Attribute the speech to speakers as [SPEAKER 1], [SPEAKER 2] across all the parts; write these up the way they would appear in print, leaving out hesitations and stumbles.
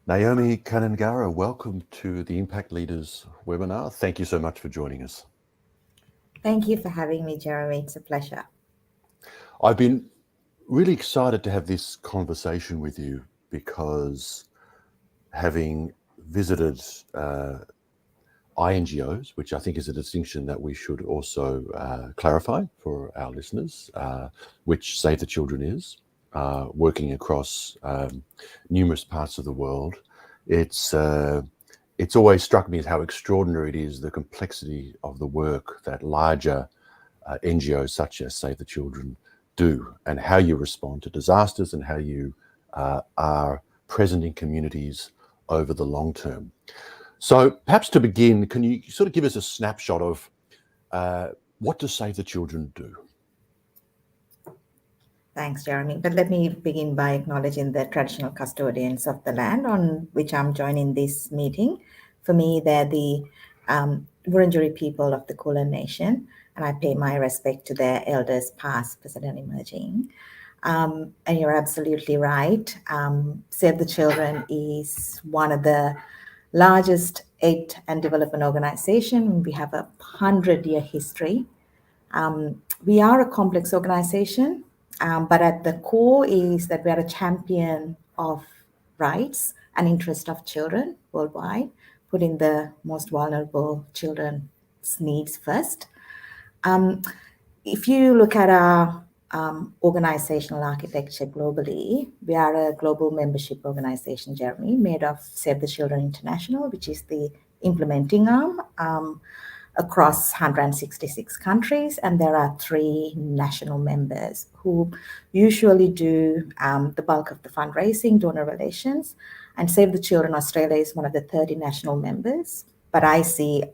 [SPEAKER 1] Nayomi Kannangara, welcome to the Impact Leaders webinar. Thank you so much for joining us.
[SPEAKER 2] Thank you for having me, Jeremy. It's a pleasure.
[SPEAKER 1] I've been really excited to have this conversation with you because having visited INGOs, which I think is a distinction that we should also clarify for our listeners, which Save the Children is, working across numerous parts of the world. It's always struck me as how extraordinary it is, the complexity of the work that larger NGOs such as Save the Children do, and how you respond to disasters and how you are present in communities over the long term. So perhaps to begin, can you sort of give us a snapshot of what does Save the Children do?
[SPEAKER 2] Thanks, Jeremy. But let me begin by acknowledging the traditional custodians of the land on which I'm joining this meeting. For me, they're the Wurundjeri people of the Kulin Nation, and I pay my respect to their elders past, present, and emerging. And you're absolutely right. Save the Children is one of the largest aid and development organization. We have a 100-year history. We are a complex organization, but at the core is that we are a champion of rights and interest of children worldwide, putting the most vulnerable children's needs first. If you look at our organizational architecture globally, we are a global membership organization, Jeremy, made of Save the Children International, which is the implementing arm, across 166 countries, and there are 3 national members who usually do the bulk of the fundraising, donor relations, and Save the Children Australia is one of the 30 national members. But I see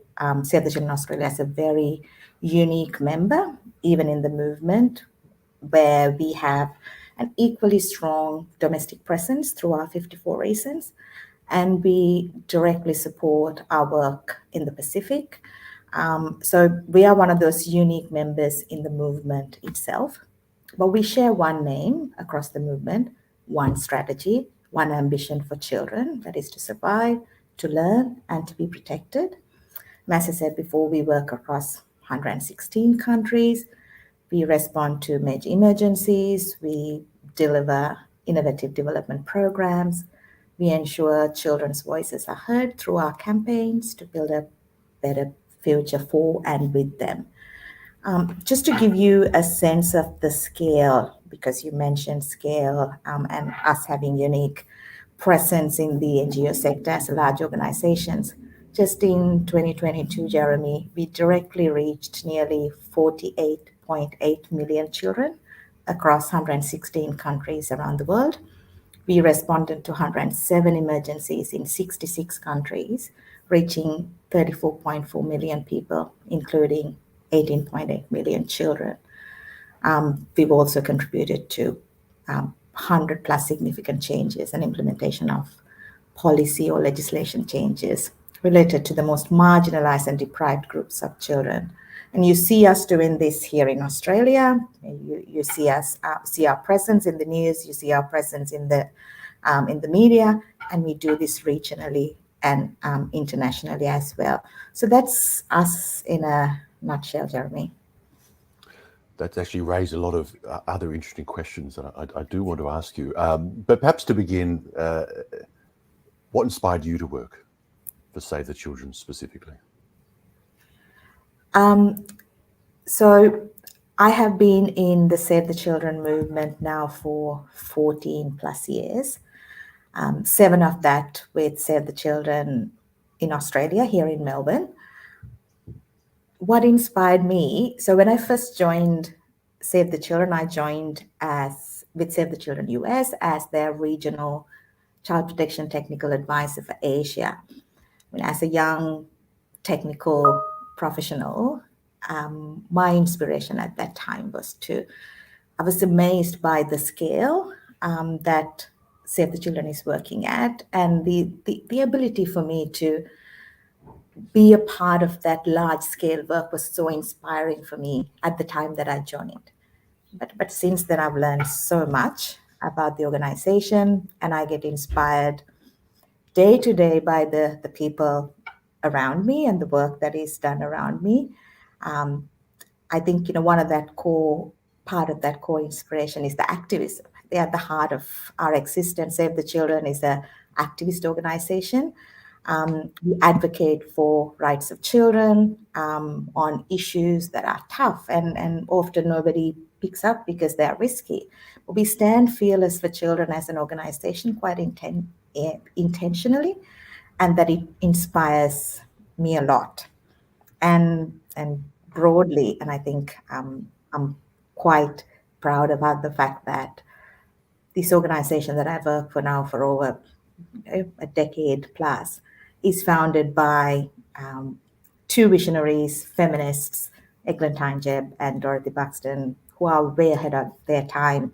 [SPEAKER 2] Save the Children Australia as a very unique member, even in the movement, where we have an equally strong domestic presence through our 54 regions, and we directly support our work in the Pacific. So we are one of those unique members in the movement itself, but we share one name across the movement, one strategy, one ambition for children, that is to survive, to learn, and to be protected. And as I said before, we work across 116 countries. We respond to major emergencies. We deliver innovative development programs. We ensure children's voices are heard through our campaigns to build a better future for and with them. Just to give you a sense of the scale, because you mentioned scale and us having unique presence in the NGO sector as large organizations. Just in 2022, Jeremy, we directly reached nearly 48.8 million children across 116 countries around the world. We responded to 107 emergencies in 66 countries, reaching 34.4 million people, including 18.8 million children. We've also contributed to 100 plus significant changes and implementation of policy or legislation changes related to the most marginalized and deprived groups of children. And you see us doing this here in Australia. You see us see our presence in the news. You see our presence in the media, and we do this regionally and internationally as well. So that's us in a nutshell, Jeremy.
[SPEAKER 1] That's actually raised a lot of other interesting questions that I do want to ask you. But perhaps to begin, what inspired you to work for Save the Children specifically?
[SPEAKER 2] So I have been in the Save the Children movement now for 14 plus years. 7 of that with Save the Children in Australia, here in Melbourne. What inspired me, so when I first joined Save the Children, I joined with Save the Children US as their regional child protection technical advisor for Asia. As a young technical professional, my inspiration at that time was I was amazed by the scale that Save the Children is working at, and the ability for me to be a part of that large scale work was so inspiring for me at the time that I joined. But since then, I've learned so much about the organization, and I get inspired day to day by the people around me and the work that is done around me. I think, one of that core part of that core inspiration is the activism. They're at the heart of our existence. Save the Children is an activist organization. We advocate for rights of children on issues that are tough and often nobody picks up because they're risky. But we stand fearless for children as an organization quite intentionally, and that it inspires me a lot. And broadly, and I think I'm quite proud about the fact that this organization that I've worked for now for over a decade plus is founded by two visionaries, feminists, Eglantine Jebb and Dorothy Buxton, who are way ahead of their time.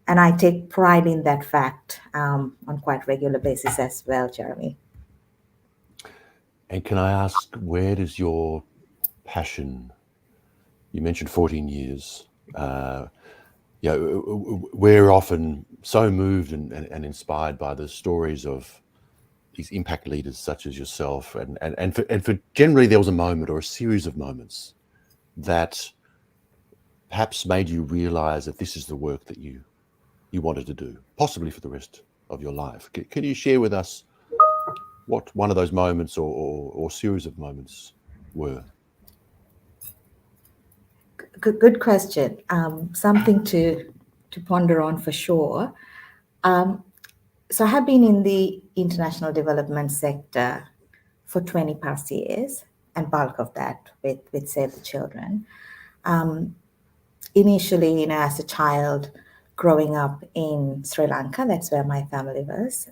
[SPEAKER 2] And I take pride in that fact on quite regular basis as well, Jeremy.
[SPEAKER 1] And can I ask, where does your passion, you mentioned 14 years, we're often so moved and inspired by the stories of these impact leaders such as yourself, and for generally there was a moment or a series of moments that perhaps made you realize that this is the work that you wanted to do, possibly for the rest of your life. Can you share with us what one of those moments or series of moments were?
[SPEAKER 2] Good question. Something to ponder on for sure. So I have been in the international development sector for 20 plus years, and bulk of that with Save the Children. Initially, as a child growing up in Sri Lanka, that's where my family was.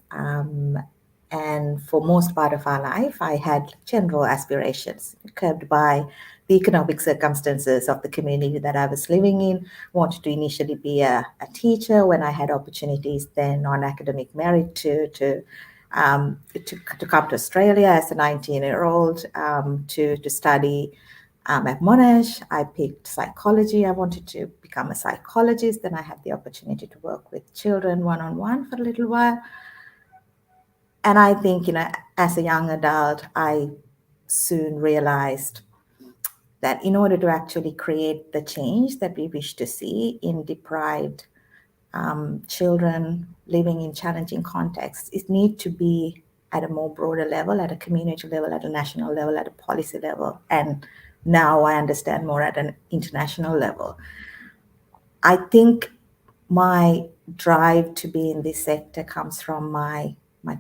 [SPEAKER 2] And for most part of our life, I had general aspirations curbed by the economic circumstances of the community that I was living in. Wanted to initially be a teacher when I had opportunities then on academic merit to come to Australia as a 19-year-old to study at Monash. I picked psychology. I wanted to become a psychologist. Then I had the opportunity to work with children one-on-one for a little while. And I think, as a young adult, I soon realized that in order to actually create the change that we wish to see in deprived children living in challenging contexts, it needs to be at a more broader level, at a community level, at a national level, at a policy level. And now I understand more at an international level. I think my drive to be in this sector comes from my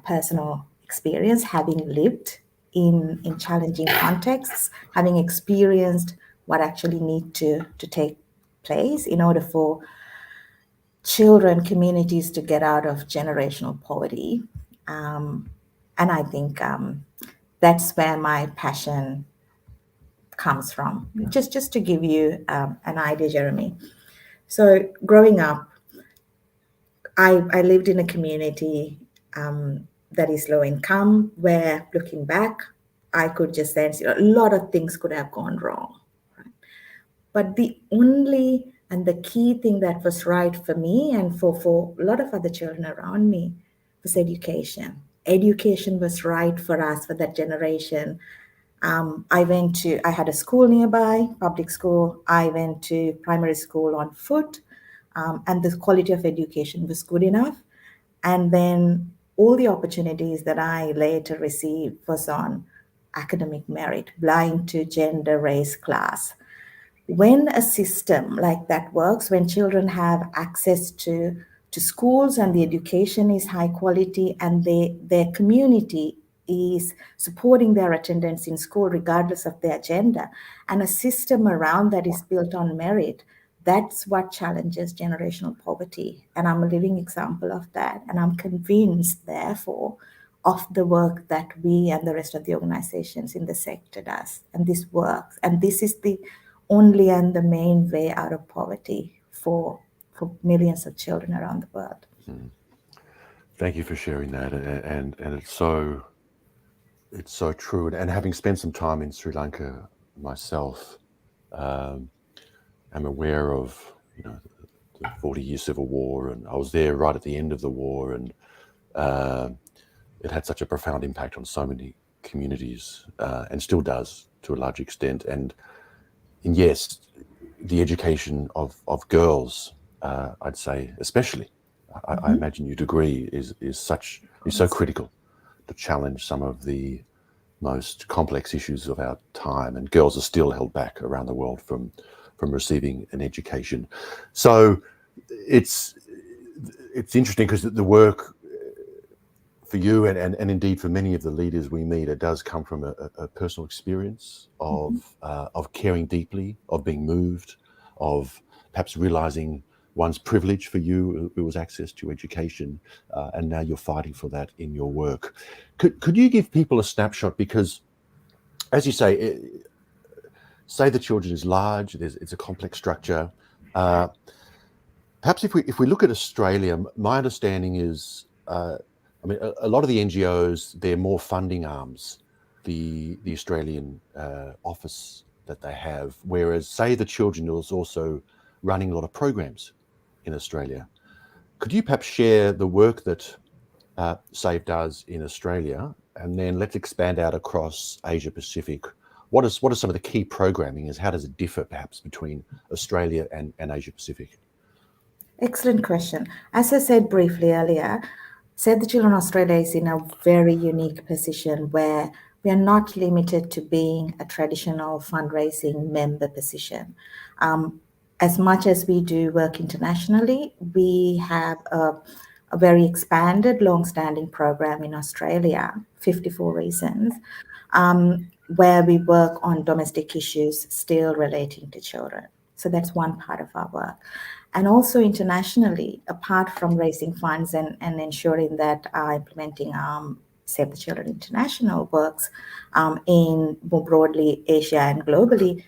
[SPEAKER 2] personal experience, having lived in challenging contexts, having experienced what actually need to take place in order for children, communities to get out of generational poverty. And I think that's where my passion comes from. Just to give you an idea, Jeremy. So growing up, I lived in a community that is low income, where looking back, I could just sense a lot of things could have gone wrong. Right? But the only and the key thing that was right for me and for a lot of other children around me was education. Education was right for us, for that generation. I had a school nearby, public school. I went to primary school on foot, and the quality of education was good enough. And then all the opportunities that I later received was on academic merit, blind to gender, race, class. When a system like that works, when children have access to schools and the education is high quality and their community is supporting their attendance in school regardless of their gender, and a system around that is built on merit, that's what challenges generational poverty. And I'm a living example of that. And I'm convinced, therefore, of the work that we and the rest of the organizations in the sector does. And this works. And this is the only and the main way out of poverty for millions of children around the world.
[SPEAKER 1] Thank you for sharing that, and it's so true. And having spent some time in Sri Lanka myself, I'm aware of the 40-year civil war, and I was there right at the end of the war, and it had such a profound impact on so many communities, and still does to a large extent. And yes, the education of girls, I'd say especially, I imagine you'd agree, is so critical to challenge some of the most complex issues of our time, and girls are still held back around the world from receiving an education. So it's interesting because the work for you and indeed for many of the leaders we meet, it does come from a personal experience of caring deeply, of being moved, of perhaps realizing one's privilege. For you, it was access to education, and now you're fighting for that in your work. Could you give people a snapshot? Because, as you say, Save the Children is large. It's a complex structure. Perhaps if we look at Australia, my understanding is, I mean, a lot of the NGOs, they're more funding arms, the Australian office that they have, whereas Save the Children is also running a lot of programs in Australia. Could you perhaps share the work that Save does in Australia, and then let's expand out across Asia Pacific? What are some of the key programming? How does it differ perhaps between Australia and Asia Pacific?
[SPEAKER 2] Excellent question. As I said briefly earlier, Save the Children Australia is in a very unique position where we are not limited to being a traditional fundraising member position. As much as we do work internationally, we have a very expanded, long-standing program in Australia, 54 Reasons, where we work on domestic issues still relating to children. So that's one part of our work. And also internationally, apart from raising funds and ensuring that implementing Save the Children International works in more broadly Asia and globally,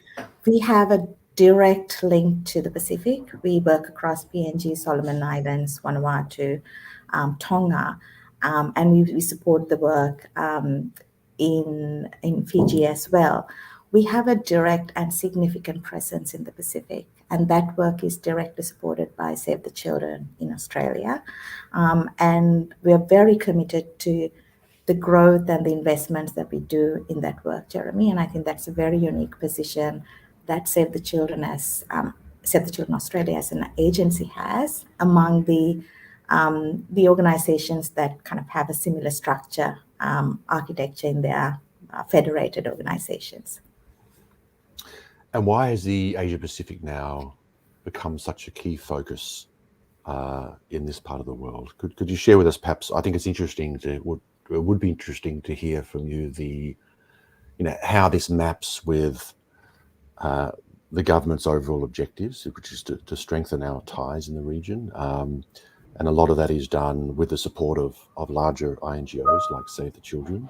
[SPEAKER 2] we have a direct link to the Pacific. We work across PNG, Solomon Islands, Vanuatu, Tonga, and we support the work in Fiji as well. We have a direct and significant presence in the Pacific, and that work is directly supported by Save the Children in Australia. And we are very committed to the growth and the investments that we do in that work, Jeremy. And I think that's a very unique position that Save the Children Australia as an agency has among the organizations that kind of have a similar structure, architecture in their federated organizations.
[SPEAKER 1] And why has the Asia Pacific now become such a key focus in this part of the world? Could you share with us, perhaps? I think it's interesting it would be interesting to hear from you how this maps with the government's overall objectives, which is to strengthen our ties in the region. And a lot of that is done with the support of larger INGOs like Save the Children.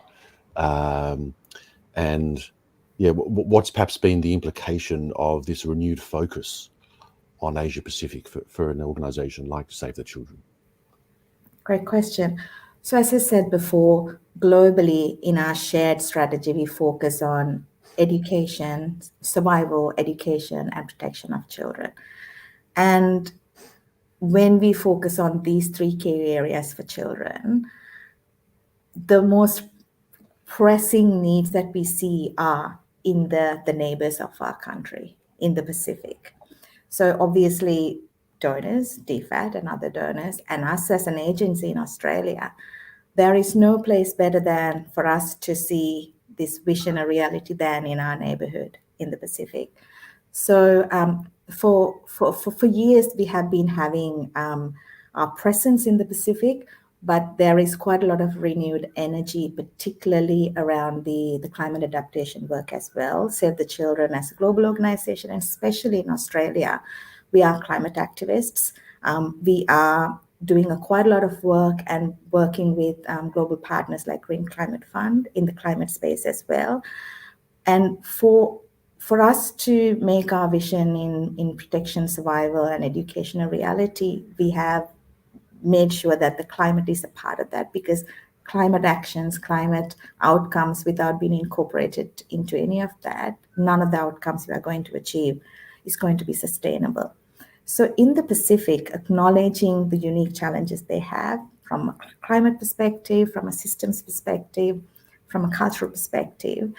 [SPEAKER 1] And yeah, what's perhaps been the implication of this renewed focus on Asia Pacific for an organisation like Save the Children?
[SPEAKER 2] Great question. So as I said before, globally in our shared strategy, we focus on education, survival, education, and protection of children. And when we focus on these three key areas for children, the most pressing needs that we see are in the neighbors of our country in the Pacific. So obviously donors, DFAT and other donors, and us as an agency in Australia, there is no place better than for us to see this vision a reality than in our neighborhood in the Pacific. So for years, we have been having our presence in the Pacific, but there is quite a lot of renewed energy, particularly around the climate adaptation work as well. Save the Children as a global organization, and especially in Australia, we are climate activists. We are doing quite a lot of work and working with global partners like Green Climate Fund in the climate space as well. And for us to make our vision in protection, survival, and education a reality, we have made sure that the climate is a part of that, because climate actions, climate outcomes, without being incorporated into any of that, none of the outcomes we are going to achieve is going to be sustainable. So in the Pacific, acknowledging the unique challenges they have, from a climate perspective, from a systems perspective, from a cultural perspective.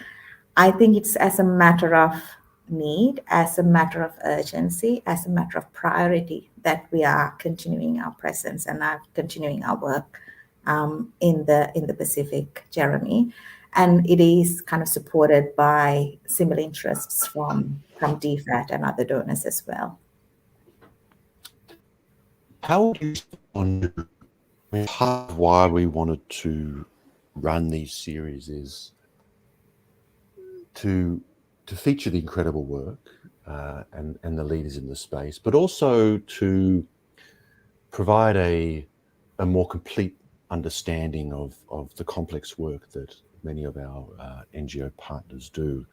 [SPEAKER 2] I think it's as a matter of need, as a matter of urgency, as a matter of priority that we are continuing our presence and are continuing our work in the Pacific, Jeremy. And it is kind of supported by similar interests from DFAT and other donors as well.
[SPEAKER 1] How would you respond to, I mean, part of why we wanted to run these series is to feature the incredible work and the leaders in the space, but also to provide a more complete understanding of the complex work that many of our NGO partners do.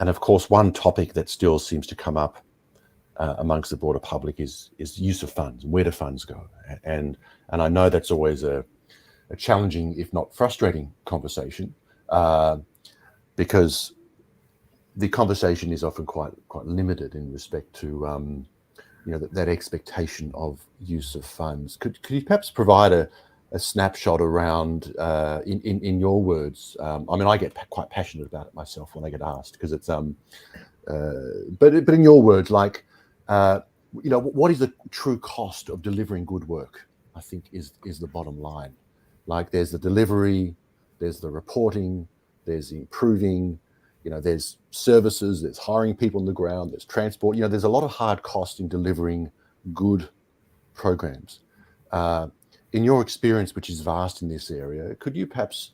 [SPEAKER 1] And of course, one topic that still seems to come up amongst the broader public is use of funds. Where do funds go? And I know that's always a challenging, if not frustrating, conversation because the conversation is often quite limited in respect to that expectation of use of funds. Could you perhaps provide a snapshot around, in your words? I mean, I get quite passionate about it myself when I get asked because it's but in your words, like what is the true cost of delivering good work? I think is the bottom line. Like there's the delivery, there's the reporting, there's the improving. There's services, there's hiring people on the ground, there's transport. There's a lot of hard cost in delivering good programs. In your experience, which is vast in this area, could you perhaps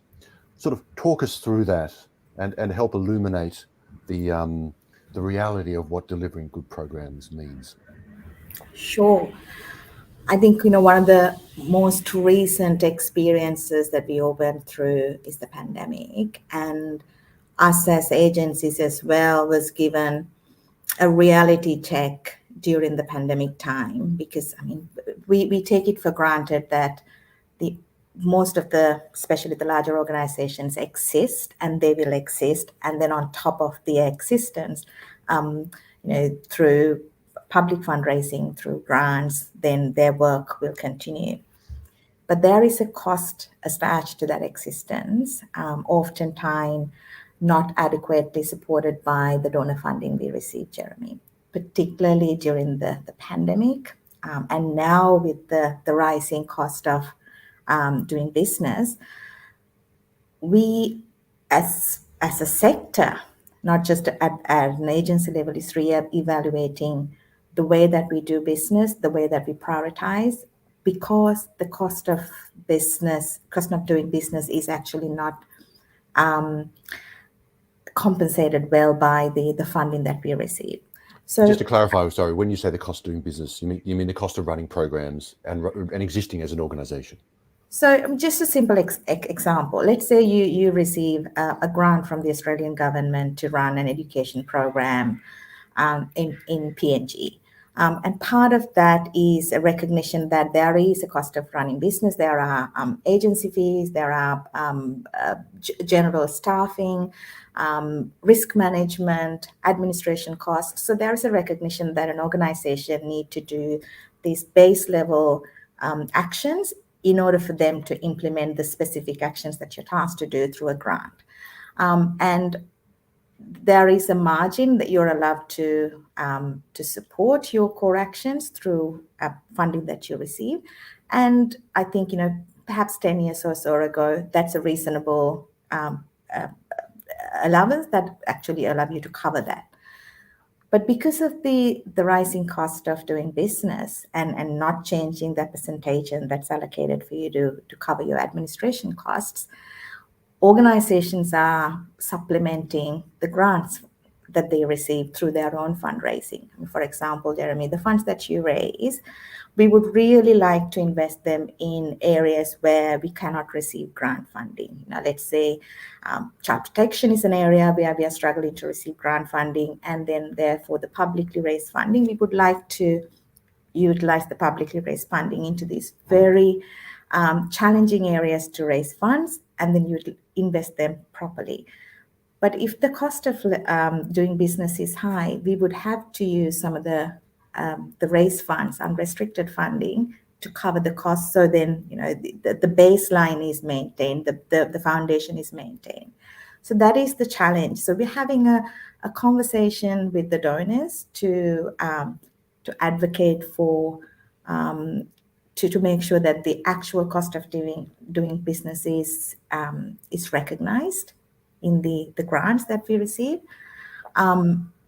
[SPEAKER 1] sort of talk us through that and help illuminate the reality of what delivering good programs means?
[SPEAKER 2] Sure. I think, one of the most recent experiences that we all went through is the pandemic. And us as agencies as well was given a reality check during the pandemic time, because we take it for granted that most of especially the larger organizations exist and they will exist, and then on top of the existence, through public fundraising, through grants, then their work will continue. But there is a cost attached to that existence, oftentimes not adequately supported by the donor funding we receive, Jeremy, particularly during the pandemic. And now with the rising cost of doing business, we as a sector, not just at an agency level, is re-evaluating the way that we do business, the way that we prioritize, because the cost of doing business is actually not compensated well by the funding that we receive. So
[SPEAKER 1] just to clarify, sorry, when you say the cost of doing business, you mean the cost of running programs and existing as an organization?
[SPEAKER 2] So just a simple example. Let's say you receive a grant from the Australian government to run an education program in PNG. And part of that is a recognition that there is a cost of running business. There are agency fees, there are general staffing, risk management, administration costs. So there is a recognition that an organization need to do these base level actions in order for them to implement the specific actions that you're tasked to do through a grant. And there is a margin that you're allowed to support your core actions through funding that you receive. And I think, perhaps 10 years or so ago, that's a reasonable allowance that actually allow you to cover that. But because of the rising cost of doing business and not changing that percentage that's allocated for you to cover your administration costs, organizations are supplementing the grants that they receive through their own fundraising. For example, Jeremy, the funds that you raise, we would really like to invest them in areas where we cannot receive grant funding. Let's say child protection is an area where we are struggling to receive grant funding, and then therefore the publicly raised funding, we would like to utilize the publicly raised funding into these very challenging areas to raise funds, and then you invest them properly. But if the cost of doing business is high, we would have to use some of the raised funds, unrestricted funding, cover the costs. So then, the baseline is maintained, the foundation is maintained. So that is the challenge. So we're having a conversation with the donors to advocate for, to make sure that the actual cost of doing business is recognized in the grants that we receive.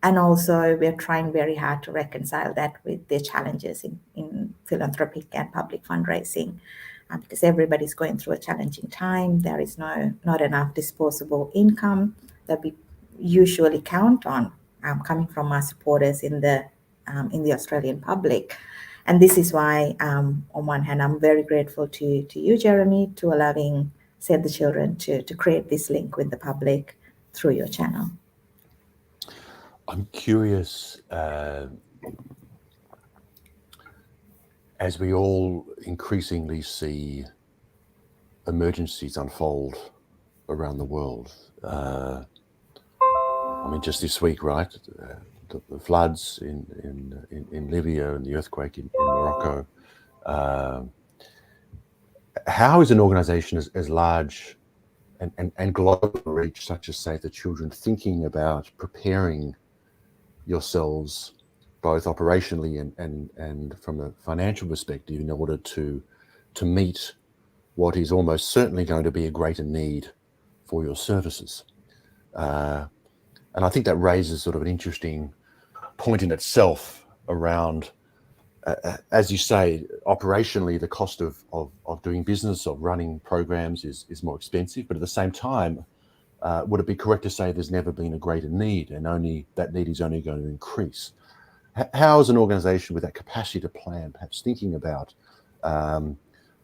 [SPEAKER 2] And also we're trying very hard to reconcile that with the challenges in philanthropic and public fundraising, because everybody's going through a challenging time. There is not enough disposable income that we usually count on coming from our supporters in the Australian public. And this is why, on one hand, I'm very grateful to you, Jeremy, to allowing Save the Children to create this link with the public through your channel.
[SPEAKER 1] I'm curious, as we all increasingly see emergencies unfold around the world. I mean, just this week, right? The floods in Libya and the earthquake in Morocco. How is an organisation as large and global reach, such as Save the Children, thinking about preparing yourselves both operationally and from a financial perspective in order to meet what is almost certainly going to be a greater need for your services? And I think that raises sort of an interesting point in itself around, as you say, operationally, the cost of doing business, of running programs is more expensive, but at the same time, would it be correct to say there's never been a greater need, and that need is only going to increase? How is an organisation with that capacity to plan, perhaps thinking about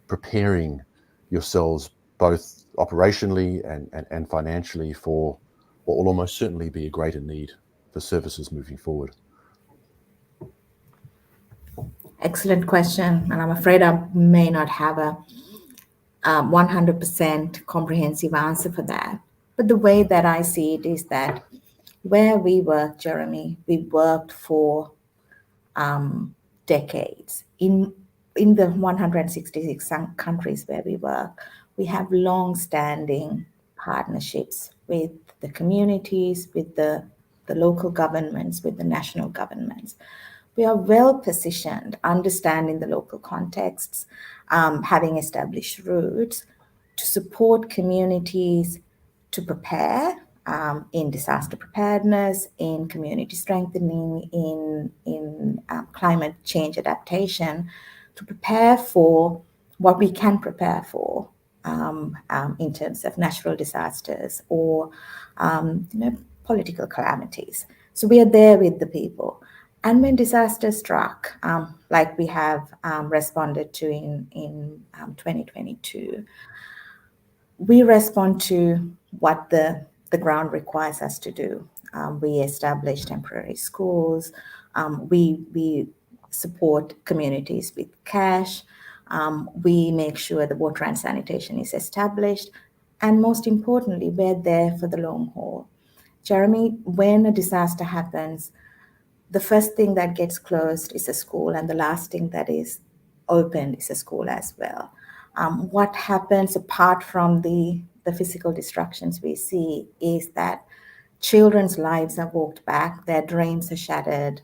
[SPEAKER 1] preparing yourselves both operationally and financially for what will almost certainly be a greater need for services moving forward?
[SPEAKER 2] Excellent question, and I'm afraid I may not have a 100% comprehensive answer for that. But the way that I see it is that where we work, Jeremy, we worked for decades. In the 166 countries where we work, we have long-standing partnerships with the communities, with the local governments, with the national governments. We are well positioned, understanding the local contexts, having established roots to support communities to prepare in disaster preparedness, in community strengthening, in climate change adaptation, to prepare for what we can prepare for in terms of natural disasters or political calamities. So we are there with the people. And when disaster struck, like we have responded to in 2022, we respond to what the ground requires us to do. We establish temporary schools. We support communities with cash. We make sure the water and sanitation is established. And most importantly, we're there for the long haul. Jeremy, when a disaster happens, the first thing that gets closed is a school, and the last thing that is opened is a school as well. What happens apart from the physical destructions we see is that children's lives are walked back, their dreams are shattered,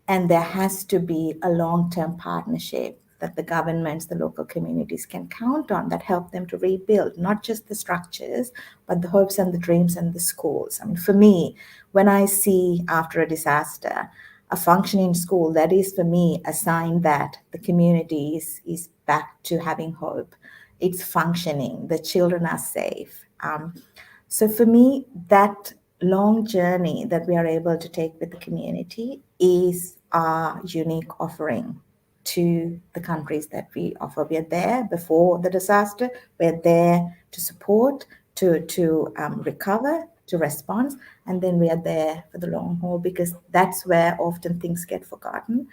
[SPEAKER 2] and there has to be a long-term partnership that the governments, the local communities can count on that help them to rebuild, not just the structures, but the hopes and the dreams and the schools. I mean, for me, when I see after a disaster, a functioning school, that is for me a sign that the community is back to having hope. It's functioning, the children are safe. So for me, that long journey that we are able to take with the community is our unique offering to the countries that we offer. We are there before the disaster. We're there to support, to recover, to respond, and then we are there for the long haul, because that's where often things get forgotten.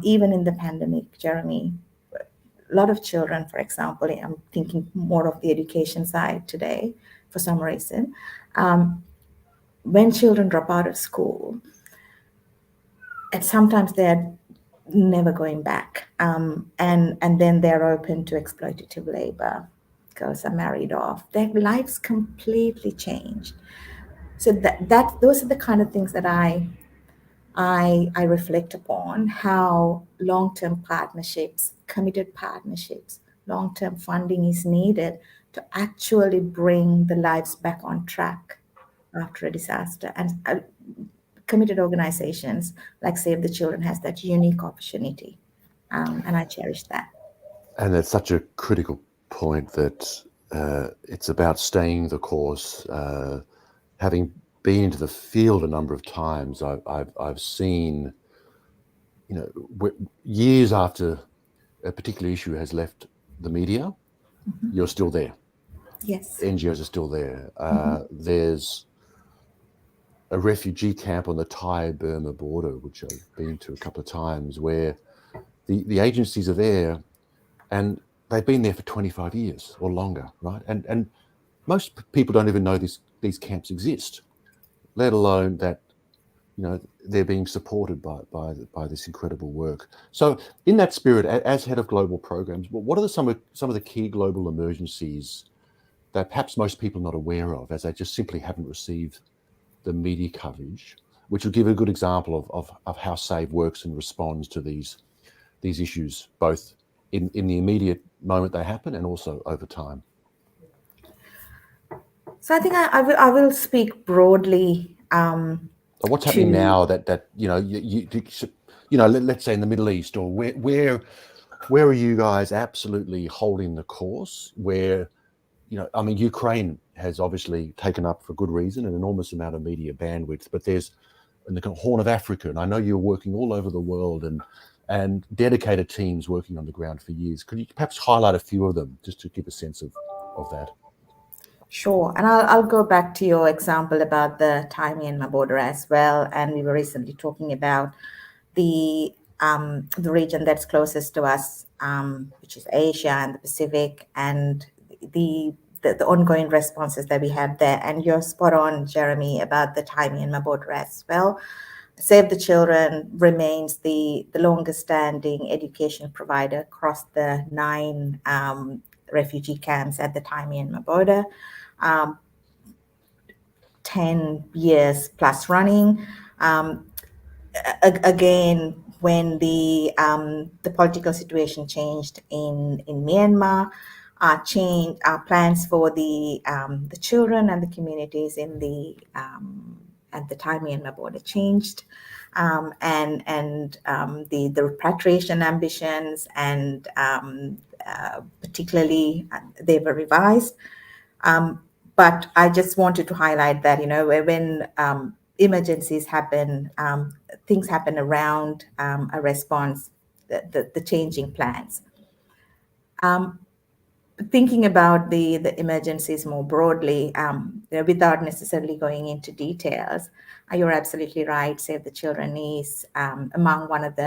[SPEAKER 2] Even in the pandemic, Jeremy, a lot of children, for example, I'm thinking more of the education side today for some reason, when children drop out of school, and sometimes they're never going back. And then they're open to exploitative labor. Girls are married off. Their lives completely changed. So that those are the kind of things that I reflect upon, how long-term partnerships, committed partnerships, long-term funding is needed to actually bring the lives back on track after a disaster. And committed organizations like Save the Children has that unique opportunity, and I cherish that.
[SPEAKER 1] And it's such a critical point that it's about staying the course. Having been into the field a number of times, I've seen, years after a particular issue has left the media, you're still there.
[SPEAKER 2] Yes.
[SPEAKER 1] NGOs are still there. There's a refugee camp on the Thai-Burma border, which I've been to a couple of times, where the agencies are there, and they've been there for 25 years or longer, right? And most people don't even know these camps exist, let alone that they're being supported by this incredible work. So, in that spirit, as head of global programs, what are some of the key global emergencies that perhaps most people are not aware of, as they just simply haven't received the media coverage, which will give a good example of how SAVE works and responds to these issues, both in the immediate moment they happen and also over time?
[SPEAKER 2] So I think I will speak broadly
[SPEAKER 1] But what's happening
[SPEAKER 2] to.
[SPEAKER 1] now that let's say in the Middle East, or where are you guys absolutely holding the course? Where Ukraine has obviously taken up, for good reason, an enormous amount of media bandwidth, but there's in the Horn of Africa, and I know you're working all over the world and dedicated teams working on the ground for years. Could you perhaps highlight a few of them just to give a sense of that?
[SPEAKER 2] Sure, and I'll go back to your example about the Thai Myanmar border as well. And we were recently talking about the region that's closest to us, which is Asia and the Pacific, and the ongoing responses that we have there. And you're spot on, Jeremy, about the Thai Myanmar border as well. Save the Children remains the longest standing education provider across the 9 refugee camps at the Thai Myanmar border. 10 years plus running. Again, when the political situation changed in Myanmar, plans for the children and the communities in the at the Thai Myanmar border changed, and the repatriation ambitions and particularly they were revised. But I just wanted to highlight that, when emergencies happen, things happen around a response, the changing plans. Thinking about the emergencies more broadly, without necessarily going into details, you're absolutely right. Save the Children is among one of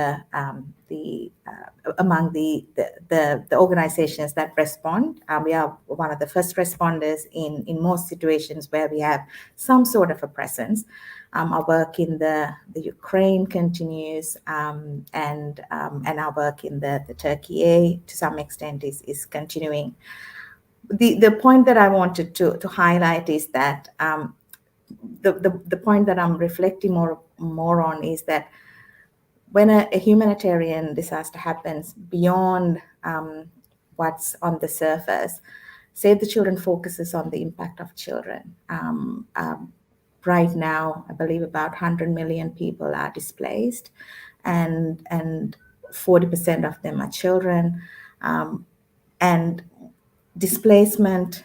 [SPEAKER 2] among the organizations that respond. We are one of the first responders in most situations where we have some sort of a presence. Our work in the Ukraine continues, and our work in the Turkey to some extent is continuing. The point that I wanted to highlight is that the point that I'm reflecting more on is that when a humanitarian disaster happens beyond what's on the surface, Save the Children focuses on the impact of children. Right now, I believe about 100 million people are displaced, and 40% of them are children. And displacement,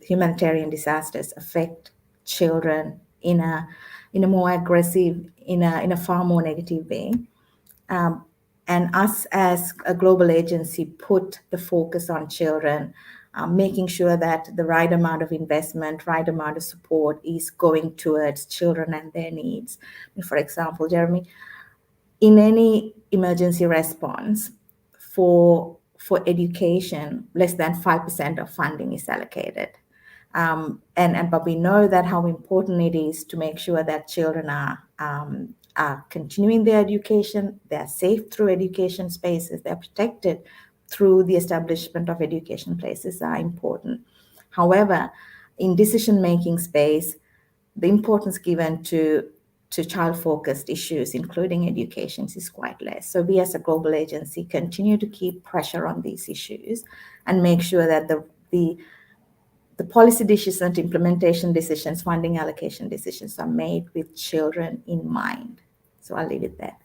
[SPEAKER 2] humanitarian disasters affect children in a more aggressive, in a far more negative way. And us as a global agency put the focus on children, making sure that the right amount of investment, right amount of support is going towards children and their needs. For example, Jeremy, in any emergency response for education, less than 5% of funding is allocated. But we know that how important it is to make sure that children are are continuing their education, they're safe through education spaces, they're protected through the establishment of education places are important. However, in decision-making space, the importance given to child-focused issues, including education, is quite less. So we as a global agency continue to keep pressure on these issues and make sure that the policy decisions, implementation decisions, funding allocation decisions are made with children in mind. So I'll leave it there.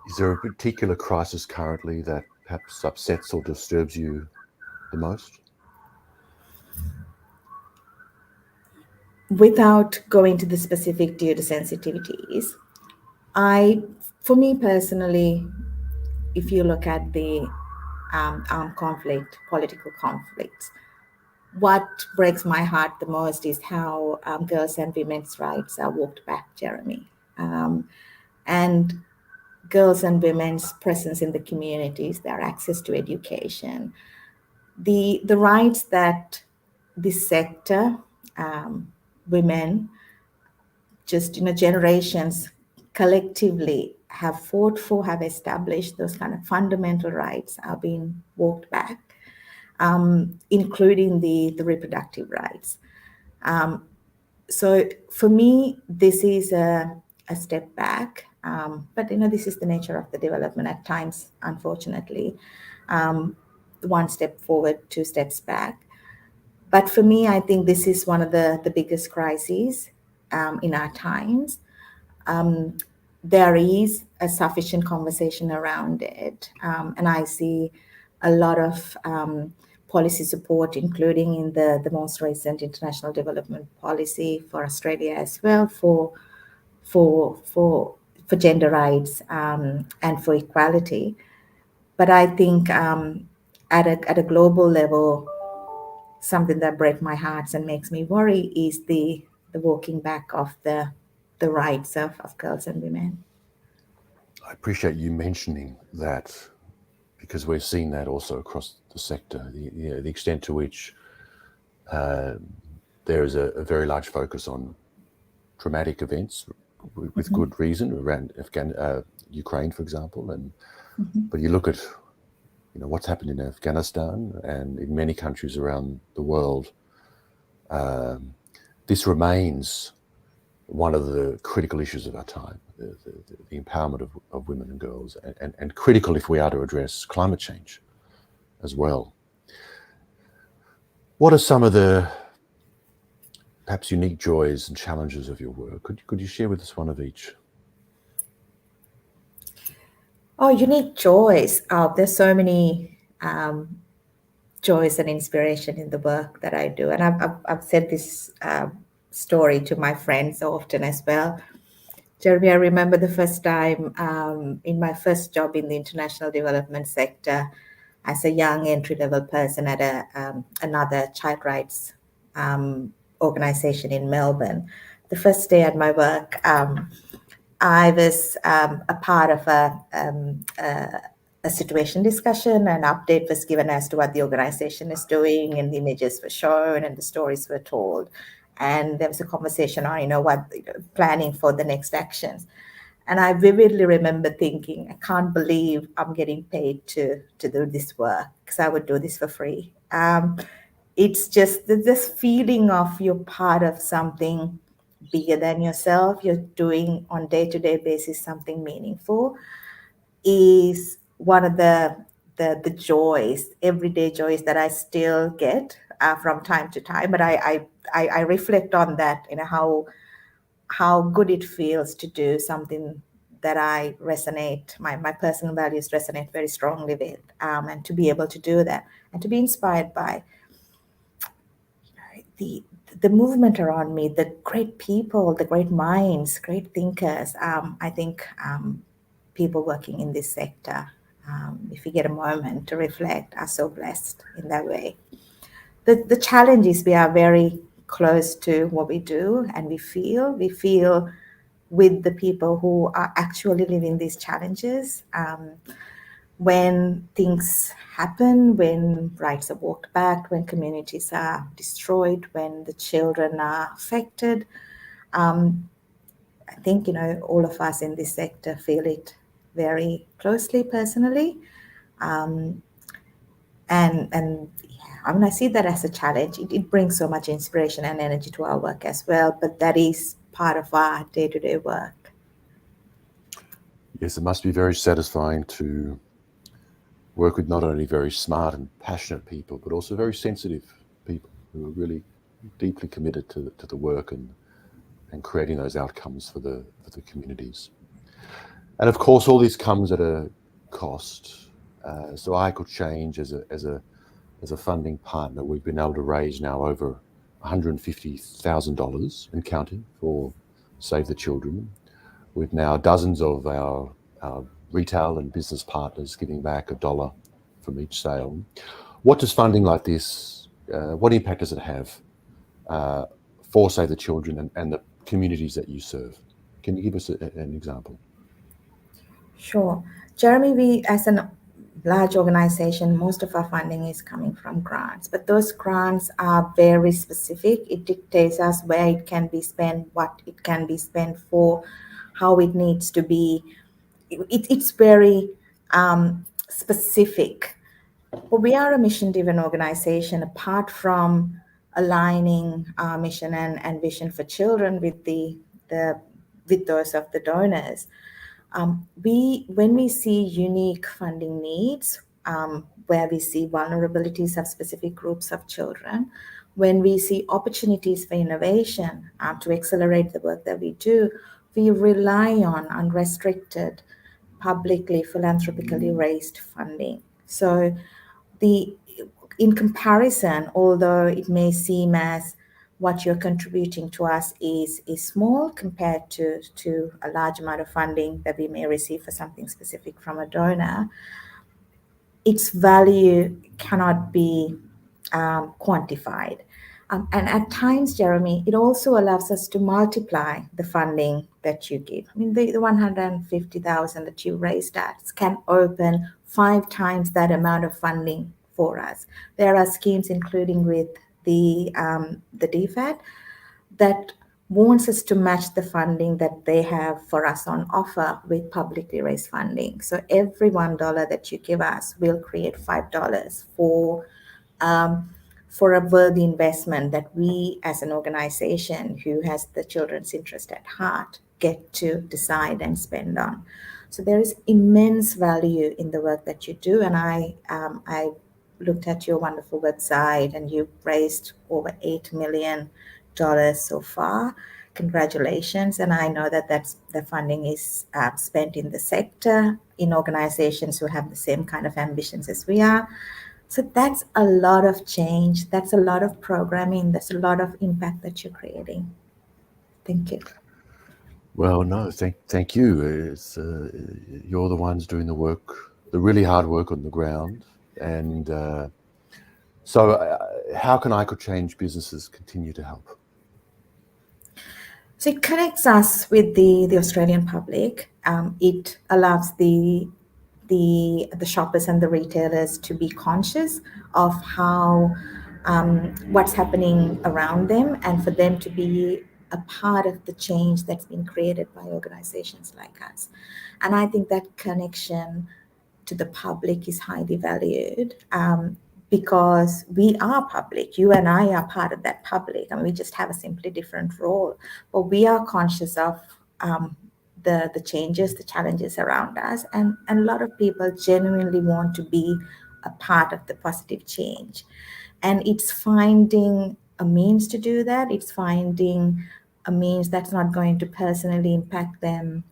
[SPEAKER 1] Is there a particular crisis currently that perhaps upsets or disturbs you the most?
[SPEAKER 2] Without going to the specific due to sensitivities, for me personally, if you look at the armed conflict, political conflicts, what breaks my heart the most is how girls' and women's rights are walked back, Jeremy. And girls' and women's presence in the communities, their access to education, the rights that this sector, women, just generations collectively have fought for, have established, those kind of fundamental rights are being walked back, including the reproductive rights. So for me, this is a step back, but this is the nature of the development at times, unfortunately. One step forward, two steps back. But for me, I think this is one of the biggest crises in our times. There is a sufficient conversation around it, and I see a lot of policy support, including in the most recent international development policy for Australia as well, for gender rights and for equality. But I think at a global level, something that breaks my heart and makes me worry is the walking back of the rights of girls and women.
[SPEAKER 1] I appreciate you mentioning that, because we've seen that also across the sector, the extent to which there is a very large focus on traumatic events with good reason around Ukraine, for example, but you look at what's happened in Afghanistan and in many countries around the world. This remains one of the critical issues of our time, the empowerment of women and girls, and critical if we are to address climate change as well. What are some of the perhaps unique joys and challenges of your work? Could you share with us one of each?
[SPEAKER 2] Oh, unique joys. There's so many joys and inspiration in the work that I do. And I've said this story to my friends often as well. Jeremy, I remember the first time in my first job in the international development sector as a young entry-level person at another child rights organization in Melbourne. The first day at my work, I was a part of a situation discussion. An update was given as to what the organization is doing, and the images were shown and the stories were told. And there was a conversation on, planning for the next actions. And I vividly remember thinking, I can't believe I'm getting paid to do this work, because I would do this for free. It's just this feeling of you're part of something bigger than yourself, you're doing on day-to-day basis something meaningful, is one of the joys, everyday joys that I still get from time to time. But I reflect on that, how good it feels to do something that I resonate, my personal values resonate very strongly with, and to be able to do that and to be inspired by the movement around me, the great people, the great minds, great thinkers. I think people working in this sector, if you get a moment to reflect, are so blessed in that way. The challenge is we are very close to what we do, and we feel with the people who are actually living these challenges. When things happen, when rights are walked back, when communities are destroyed, when the children are affected, I think, all of us in this sector feel it very closely personally. Um, and yeah, I mean, I see that as a challenge. It brings so much inspiration and energy to our work as well, but that is part of our day-to-day work.
[SPEAKER 1] Yes, it must be very satisfying to work with not only very smart and passionate people, but also very sensitive people who are really deeply committed to the work and creating those outcomes for the communities. And of course, all this comes at a cost. So I could change as a funding partner. We've been able to raise now over $150,000 and counting for Save the Children, with now dozens of our retail and business partners giving back $1 from each sale. What does funding like this, what impact does it have for Save the Children and the communities that you serve? Can you give us an example?
[SPEAKER 2] Sure. Jeremy, we as a large organization, most of our funding is coming from grants, but those grants are very specific. It dictates us where it can be spent, what it can be spent for, how it needs to be. It's very specific. But we are a mission-driven organization. Apart from aligning our mission and vision for children with the with those of the donors, when we see unique funding needs, where we see vulnerabilities of specific groups of children, when we see opportunities for innovation to accelerate the work that we do, we rely on unrestricted, publicly philanthropically raised funding. So the in comparison, although it may seem as what you're contributing to us is small compared to a large amount of funding that we may receive for something specific from a donor, its value cannot be quantified. And at times, Jeremy, it also allows us to multiply the funding that you give. I mean, the 150,000 that you raised at can open 5 times that amount of funding for us. There are schemes, including with the DFAT, that wants us to match the funding that they have for us on offer with publicly raised funding. So every $1 that you give us will create $5 for a worthy investment that we as an organization who has the children's interest at heart get to decide and spend on. So there is immense value in the work that you do. And I looked at your wonderful website, and you've raised over $8 million so far. Congratulations. And I know that the funding is spent in the sector, in organizations who have the same kind of ambitions as we are. So that's a lot of change. That's a lot of programming. That's a lot of impact that you're creating. Thank you.
[SPEAKER 1] Well, no, thank you. It's you're the ones doing the work, the really hard work on the ground, and so how can I Could Change businesses continue to help?
[SPEAKER 2] So it connects us with the Australian public. It allows the shoppers and the retailers to be conscious of how what's happening around them, and for them to be a part of the change that's been created by organizations like us. And I think that connection to the public is highly valued, because we are public. You and I are part of that public, and we just have a simply different role. But we are conscious of the changes, the challenges around us, and a lot of people genuinely want to be a part of the positive change. And it's finding a means to do that. It's finding a means that's not going to personally impact them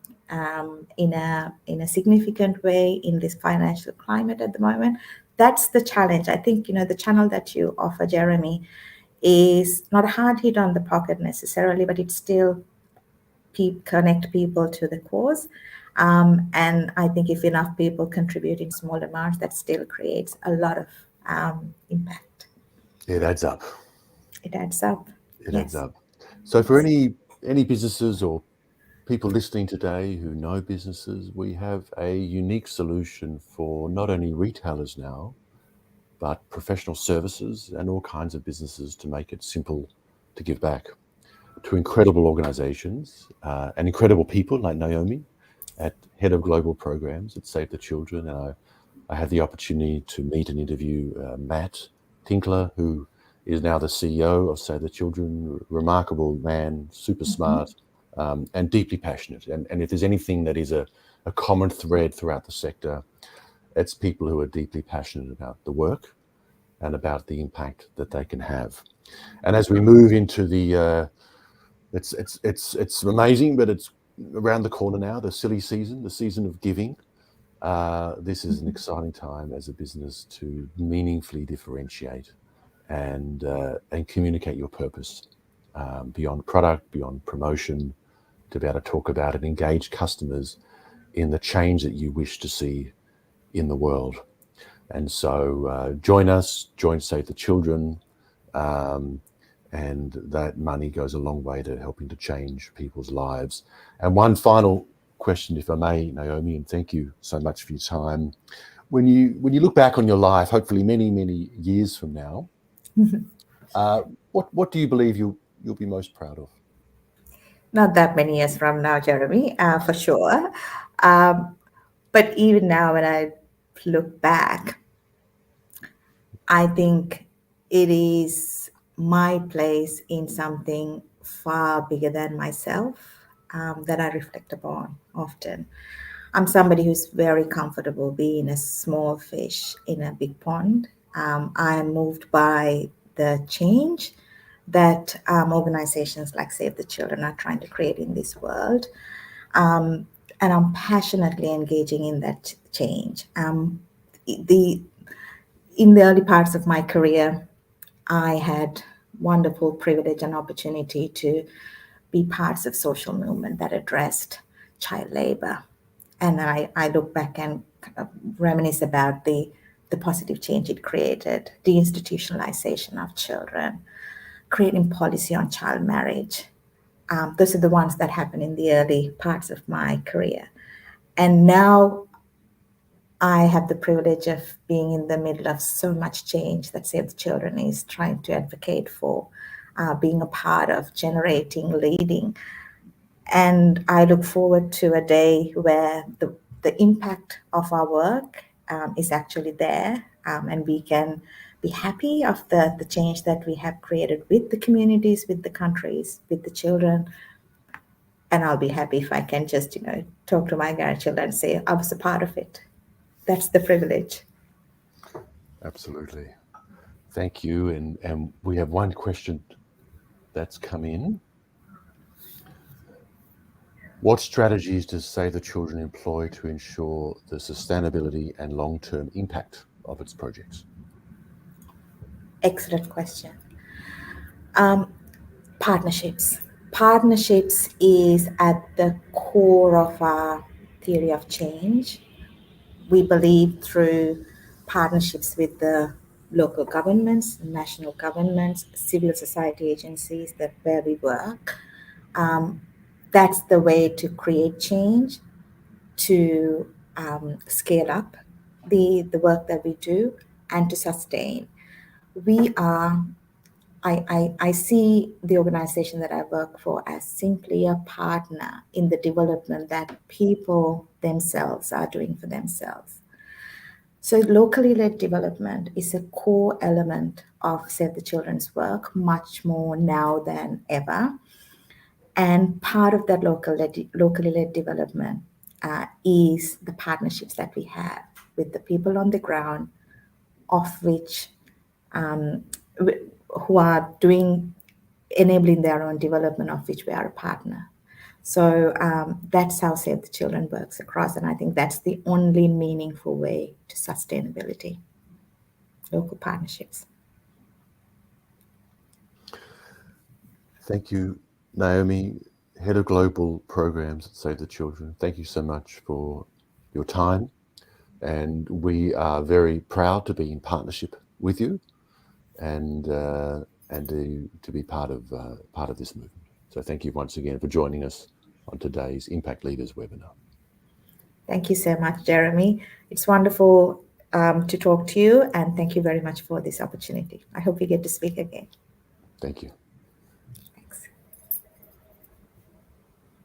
[SPEAKER 2] in a significant way in this financial climate at the moment. That's the challenge. I think the channel that you offer, Jeremy, is not a hard hit on the pocket necessarily, but it's still connect people to the cause. And I think if enough people contribute in small amounts, that still creates a lot of impact.
[SPEAKER 1] It adds up.
[SPEAKER 2] It adds up.
[SPEAKER 1] It adds
[SPEAKER 2] Yes.
[SPEAKER 1] up. So for any businesses or people listening today who know businesses, we have a unique solution for not only retailers now, but professional services and all kinds of businesses to make it simple to give back. to incredible organizations and incredible people like Nayomi at Head of Global Programs at Save the Children. And I had the opportunity to meet and interview Matt Tinkler, who is now the CEO of Save the Children. Remarkable man, super smart, and deeply passionate. And if there's anything that is a common thread throughout the sector, it's people who are deeply passionate about the work and about the impact that they can have. And as we move into the, it's amazing, but it's around the corner now, the silly season, the season of giving. This is an exciting time as a business to meaningfully differentiate and communicate your purpose beyond product, beyond promotion, to be able to talk about and engage customers in the change that you wish to see in the world. And so join us, join Save the Children, and that money goes a long way to helping to change people's lives. And one final question, if I may, Nayomi, and thank you so much for your time. When you look back on your life, hopefully many years from now, what do you believe you'll be most proud of?
[SPEAKER 2] Not that many years from now, Jeremy, for sure. But even now, when I look back, I think it is my place in something far bigger than myself that I reflect upon often. I'm somebody who's very comfortable being a small fish in a big pond. I am moved by the change that organizations like Save the Children are trying to create in this world. And I'm passionately engaging in that change. In the early parts of my career, I had wonderful privilege and opportunity to be parts of social movement that addressed child labor. And I look back and kind of reminisce about the positive change it created, the institutionalization of children, creating policy on child marriage. Those are the ones that happened in the early parts of my career. And now I have the privilege of being in the middle of so much change that Save the Children is trying to advocate for, being a part of, generating, leading. And I look forward to a day where the impact of our work is actually there, and we can be happy of the change that we have created with the communities, with the countries, with the children. And I'll be happy if I can just, talk to my grandchildren and say, I was a part of it. That's the privilege.
[SPEAKER 1] Absolutely. Thank you. And we have one question that's come in. What strategies does Save the Children employ to ensure the sustainability and long-term impact of its projects?
[SPEAKER 2] Excellent question. Partnerships. Partnerships is at the core of our theory of change. We believe through partnerships with the local governments, national governments, civil society agencies where we work. That's the way to create change, to scale up the work that we do, and to sustain. I see the organization that I work for as simply a partner in the development that people themselves are doing for themselves. So locally led development is a core element of Save the Children's work, much more now than ever. And part of that locally led development is the partnerships that we have with the people on the ground, of which who are enabling their own development, of which we are a partner. So that's how Save the Children works across, and I think that's the only meaningful way to sustainability, local partnerships.
[SPEAKER 1] Thank you, Nayomi, Head of Global Programs at Save the Children. Thank you so much for your time, and we are very proud to be in partnership with you and to be part of this movement. So thank you once again for joining us on today's Impact Leaders webinar.
[SPEAKER 2] Thank you so much, Jeremy. It's wonderful to talk to you, and thank you very much for this opportunity. I hope we get to speak again.
[SPEAKER 1] Thank you.